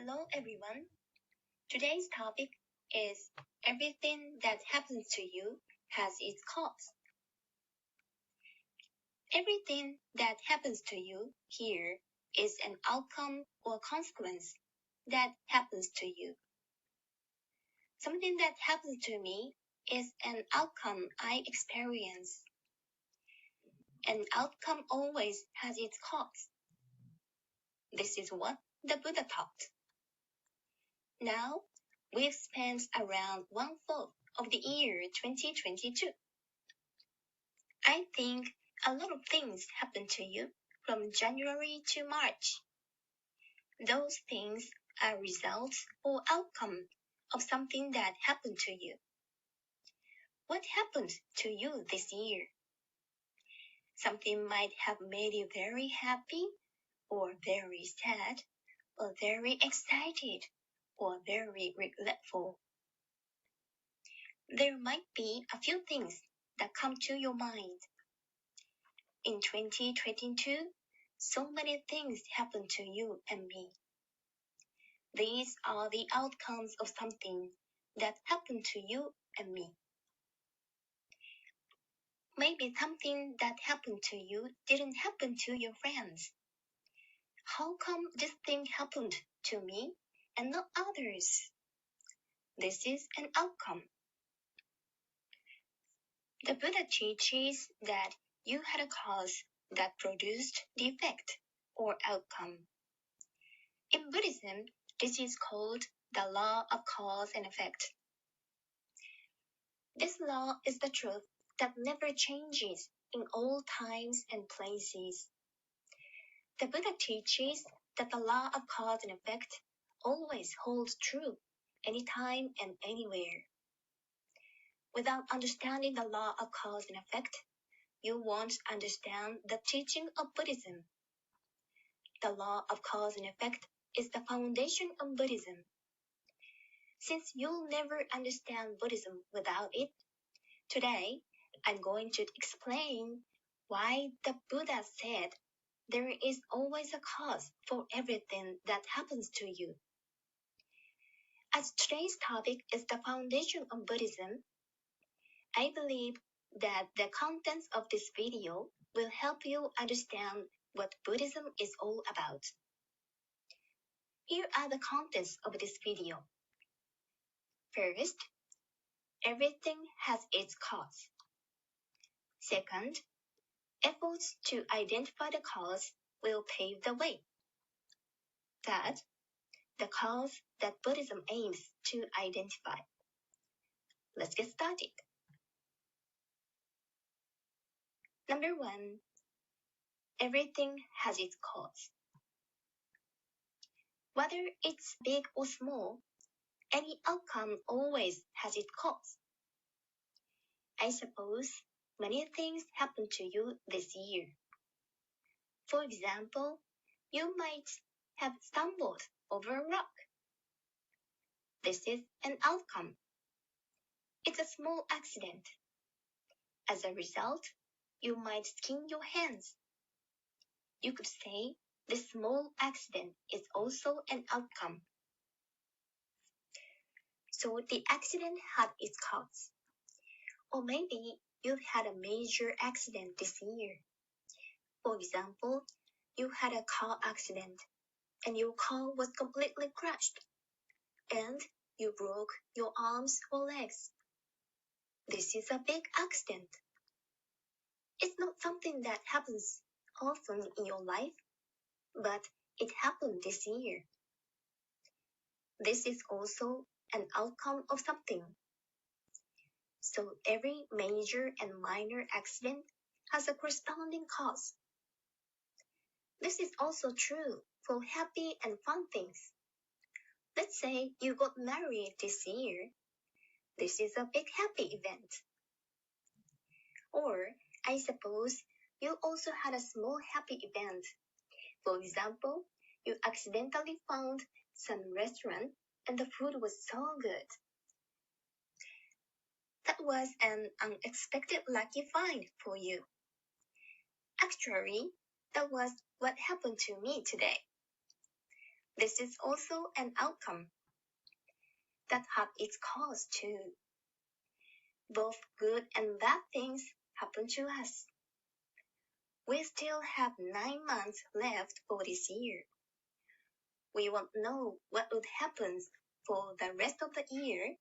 Hello everyone. Today's topic is everything that happens to you has its cause. Everything that happens to you here is an outcome or consequence that happens to you. Something that happens to me is an outcome I experience. An outcome always has its cause. This is what the Buddha taught. Now, we've spent around 1/4 of the year 2022. I think a lot of things happen to you from January to March. Those things are results or outcome of something that happened to you. What happened to you this year? Something might have made you very happy, or very sad, or very excited, or very regretful. There might be a few things that come to your mind. In 2022, so many things happened to you and me. These are the outcomes of something that happened to you and me. Maybe something that happened to you didn't happen to your friends. How come this thing happened to me and not others? This is an outcome. The Buddha teaches that you had a cause that produced the effect or outcome. In Buddhism, this is called the law of cause and effect. This law is the truth that never changes in all times and places. The Buddha teaches that the law of cause and effect always holds true anytime and anywhere. Without understanding the law of cause and effect, you won't understand the teaching of Buddhism. The law of cause and effect is the foundation of Buddhism. Since you'll never understand Buddhism without it, today I'm going to explain why the Buddha said there is always a cause for everything that happens to you. As today's topic is the foundation of Buddhism, I believe that the contents of this video will help you understand what Buddhism is all about. Here are the contents of this video. First, everything has its cause. Second, efforts to identify the cause will pave the way. Third, the cause that Buddhism aims to identify. Let's get started. Number 1. Everything has its cause. Whether it's big or small, any outcome always has its cause. I suppose many things happened to you this year. For example, you might have stumbled over a rock. This is an outcome. It's a small accident. As a result, you might skin your hands. You could say this small accident is also an outcome. So the accident had its cause. Or maybe you've had a major accident this year. For example, you had a car accident and your car was completely crushed and you broke your arms or legs. This is a big accident. It's not something that happens often in your life, but it happened this year. This is also an outcome of something. So every major and minor accident has a corresponding cause. This is also true for happy and fun things. Let's say you got married this year. This is a big happy event. Or I suppose you also had a small happy event. For example, you accidentally found some restaurant and the food was so good. That was an unexpected lucky find for you. Actually, that was what happened to me today. This is also an outcome that have its cause too. Both good and bad things happen to us. We still have 9 months left for this year. We won't know what would happen for the rest of the year,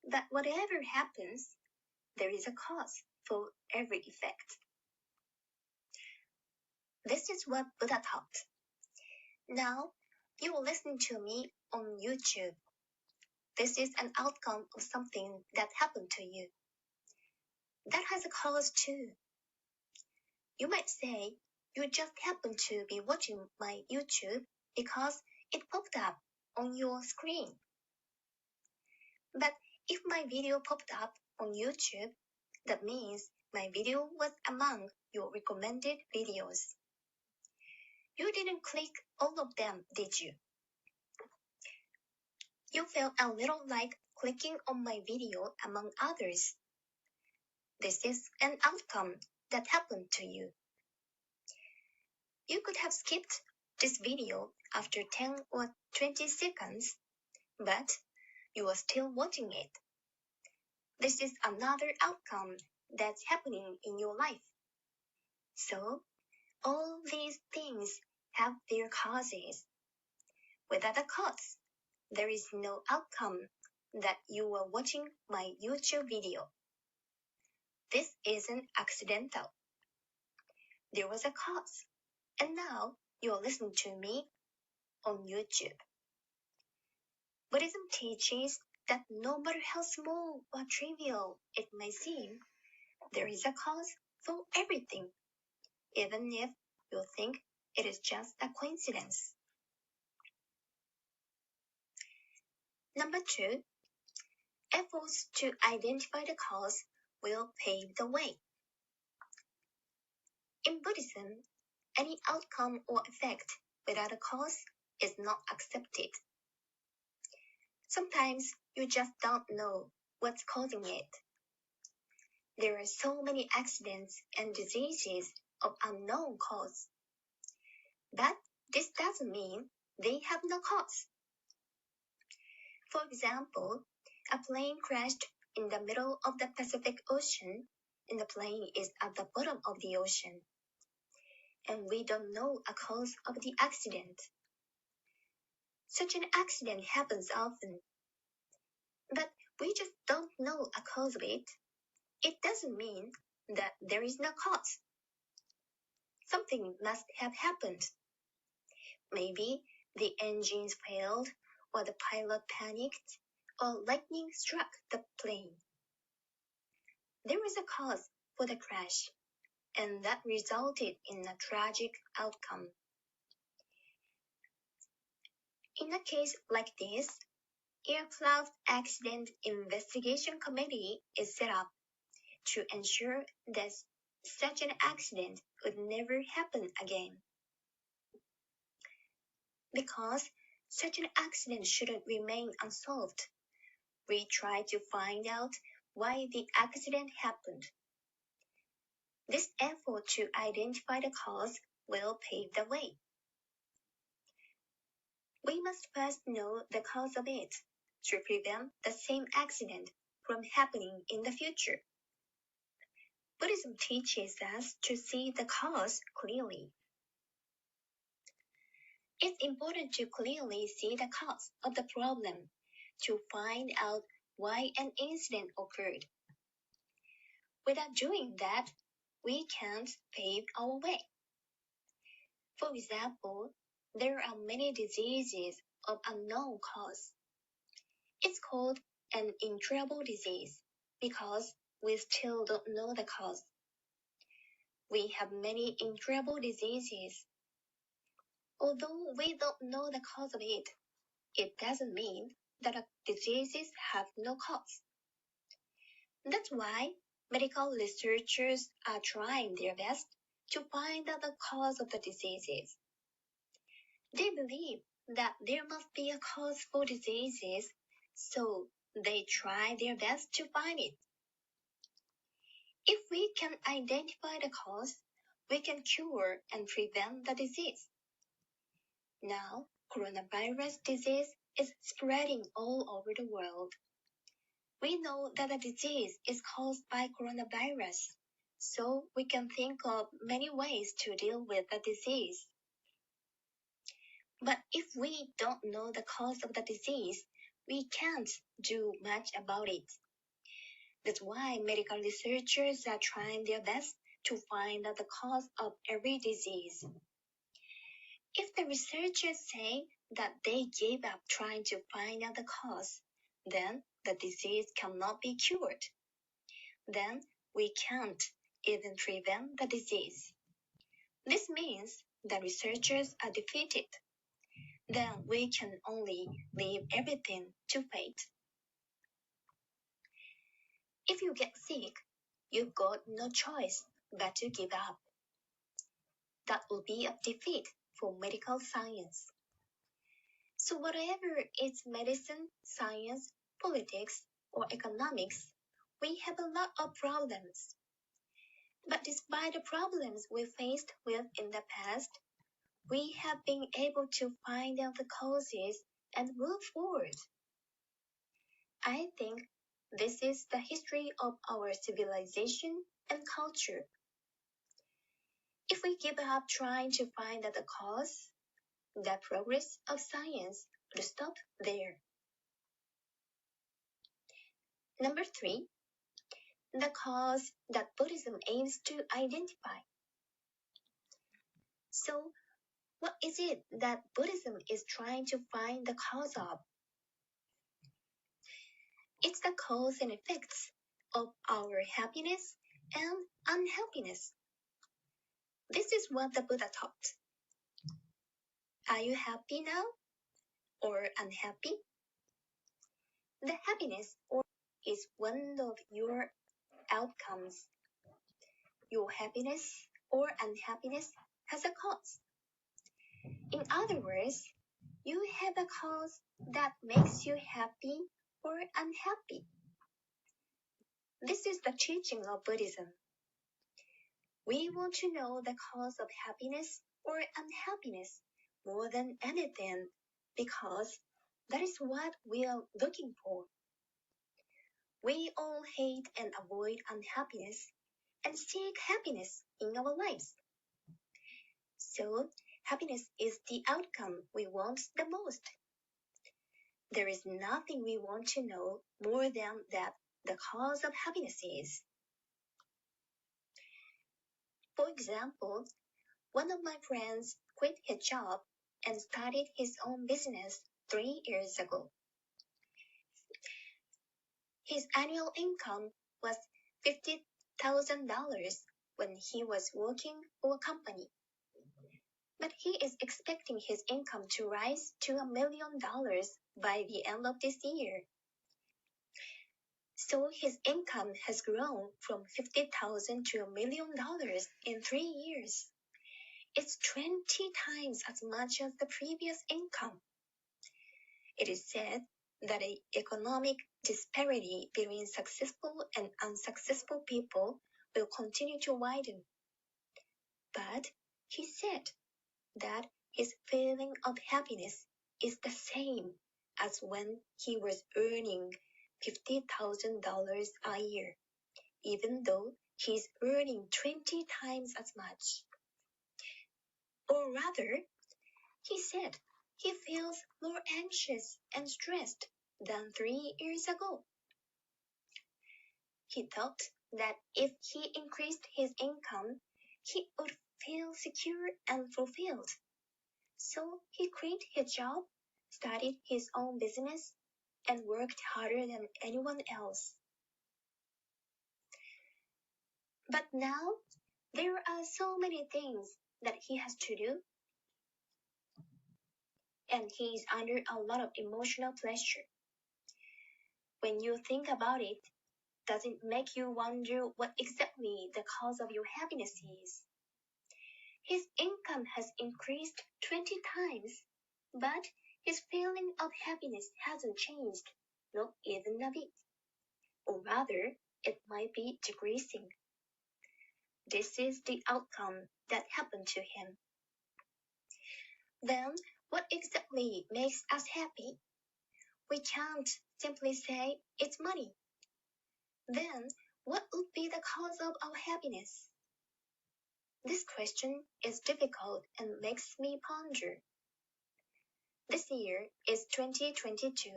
but whatever happens, there is a cause for every effect. This is what Buddha taught. Now, you will listen to me on YouTube. This is an outcome of something that happened to you. That has a cause too. You might say, you just happen to be watching my YouTube because it popped up on your screen. But if my video popped up on YouTube, that means my video was among your recommended videos. You didn't click all of them, did you? You felt a little like clicking on my video among others. This is an outcome that happened to you. You could have skipped this video after 10 or 20 seconds, but you are still watching it. This is another outcome that's happening in your life. So, all these things have their causes. Without a cause, there is no outcome that you are watching my YouTube video. This isn't accidental. There was a cause, and now you are listening to me on YouTube. Buddhism teaches that no matter how small or trivial it may seem, there is a cause for everything, even if you think it is just a coincidence. Number 2, efforts to identify the cause will pave the way. In Buddhism, any outcome or effect without a cause is not accepted. Sometimes you just don't know what's causing it. There are so many accidents and diseases of unknown cause. But this doesn't mean they have no cause. For example, a plane crashed in the middle of the Pacific Ocean and the plane is at the bottom of the ocean. And we don't know a cause of the accident. Such an accident happens often. But we just don't know a cause of it. It doesn't mean that there is no cause. Something must have happened. Maybe the engines failed, or the pilot panicked, or lightning struck the plane. There was a cause for the crash, and that resulted in a tragic outcome. In a case like this, Aircraft Accident Investigation Committee is set up to ensure that such an accident would never happen again. Because such an accident shouldn't remain unsolved, we try to find out why the accident happened. This effort to identify the cause will pave the way. We must first know the cause of it to prevent the same accident from happening in the future. Buddhism teaches us to see the cause clearly. It's important to clearly see the cause of the problem to find out why an incident occurred. Without doing that, we can't pave our way. For example, there are many diseases of unknown cause. It's called an incurable disease because we still don't know the cause. We have many incurable diseases. Although we don't know the cause of it, it doesn't mean that the diseases have no cause. That's why medical researchers are trying their best to find out the cause of the diseases. They believe that there must be a cause for diseases, so they try their best to find it. If we can identify the cause, we can cure and prevent the disease. Now, coronavirus disease is spreading all over the world. We know that the disease is caused by coronavirus, so we can think of many ways to deal with the disease. But if we don't know the cause of the disease, we can't do much about it. That's why medical researchers are trying their best to find out the cause of every disease. If the researchers say that they gave up trying to find out the cause, then the disease cannot be cured. Then we can't even prevent the disease. This means the researchers are defeated. Then we can only leave everything to fate. If you get sick, you've got no choice but to give up. That will be a defeat for medical science. So whatever it's medicine, science, politics, or economics, we have a lot of problems. But despite the problems we faced with in the past, we have been able to find out the causes and move forward. I think this is the history of our civilization and culture. If we give up trying to find out the cause, the progress of science will stop there. Number 3, the cause that Buddhism aims to identify. So, what is it that Buddhism is trying to find the cause of? It's the cause and effects of our happiness and unhappiness. This is what the Buddha taught. Are you happy now or unhappy? The happiness or is one of your outcomes. Your happiness or unhappiness has a cause. In other words, you have a cause that makes you happy or unhappy. This is the teaching of Buddhism. We want to know the cause of happiness or unhappiness more than anything because that is what we are looking for. We all hate and avoid unhappiness and seek happiness in our lives. So, happiness is the outcome we want the most. There is nothing we want to know more than that the cause of happiness is. For example, one of my friends quit his job and started his own business 3 years ago. His annual income was $50,000 when he was working for a company. But he is expecting his income to rise to $1 million by the end of this year. So his income has grown from $50,000 to $1 million in 3 years. It's 20 times as much as the previous income. It is said that the economic disparity between successful and unsuccessful people will continue to widen. But he said that his feeling of happiness is the same as when he was earning $50,000 a year, even though he's earning 20 times as much. Or rather, he said he feels more anxious and stressed than 3 years ago. He thought that if he increased his income, he would feel secure and fulfilled. So he quit his job, started his own business, and worked harder than anyone else. But now, there are so many things that he has to do, and he is under a lot of emotional pressure. When you think about it, does it make you wonder what exactly the cause of your happiness is? His income has increased 20 times, but his feeling of happiness hasn't changed, not even a bit. Or rather, it might be decreasing. This is the outcome that happened to him. Then, What exactly makes us happy? We can't simply say it's money. Then, what would be the cause of our happiness? This question is difficult and makes me ponder. This year is 2022.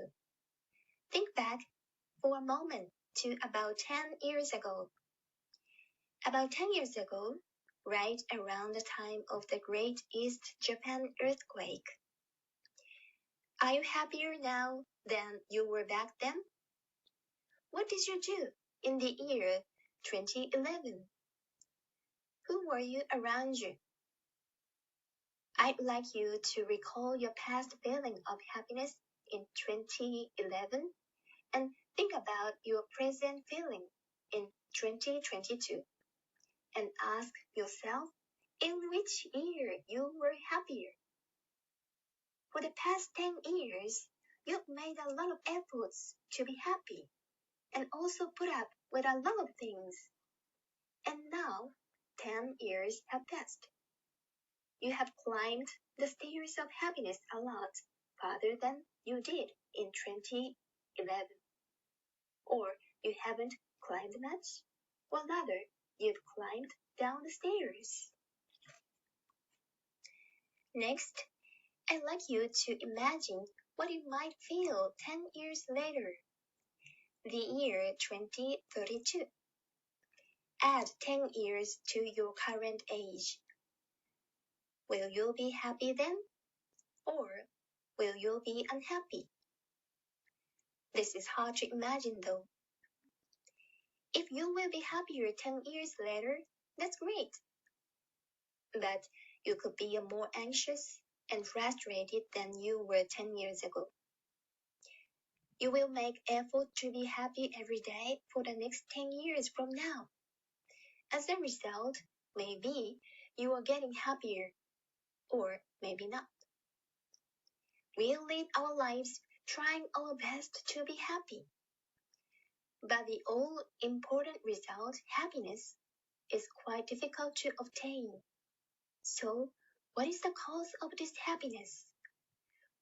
Think back for a moment to about 10 years ago. About 10 years ago, right around the time of the Great East Japan earthquake. Are you happier now than you were back then? What did you do in the year 2011? Who were you around you? I'd like you to recall your past feeling of happiness in 2011 and think about your present feeling in 2022 and ask yourself in which year you were happier. For the past 10 years, you've made a lot of efforts to be happy and also put up with a lot of things. And now, 10 years have passed. You have climbed the stairs of happiness a lot farther than you did in 2011. Or you haven't climbed much, or rather, you've climbed down the stairs. Next, I'd like you to imagine what you might feel 10 years later, the year 2032. Add 10 years to your current age. Will you be happy then? Or will you be unhappy? This is hard to imagine though. If you will be happier 10 years later, that's great. But you could be more anxious and frustrated than you were 10 years ago. You will make effort to be happy every day for the next 10 years from now. As a result, maybe you are getting happier, or maybe not. We live our lives trying our best to be happy. But the all-important result, happiness, is quite difficult to obtain. So, what is the cause of this happiness?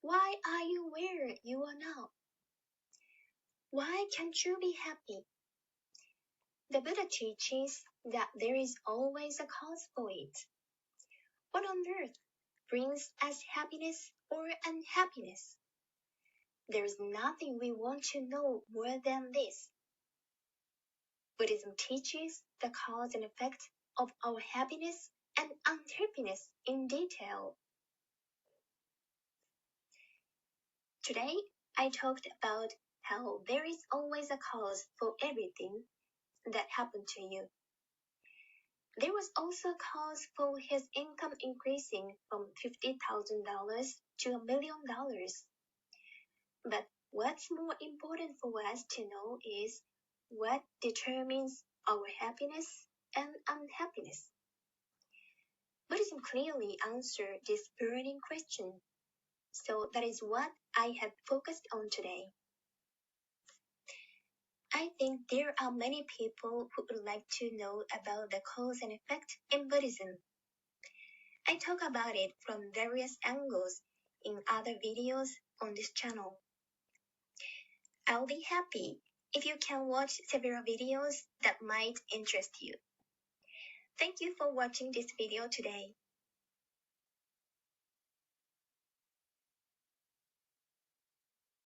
Why are you where you are now? Why can't you be happy? The Buddha teaches that there is always a cause for it. What on earth brings us happiness or unhappiness? There is nothing we want to know more than this. Buddhism teaches the cause and effect of our happiness and unhappiness in detail. Today, I talked about how there is always a cause for everything that happened to you. There was also a cause for his income increasing from $50,000 to $1 million. But what's more important for us to know is what determines our happiness and unhappiness. Buddhism clearly answered this burning question. So that is what I have focused on today. I think there are many people who would like to know about the cause and effect in Buddhism. I talk about it from various angles in other videos on this channel. I'll be happy if you can watch several videos that might interest you. Thank you for watching this video today.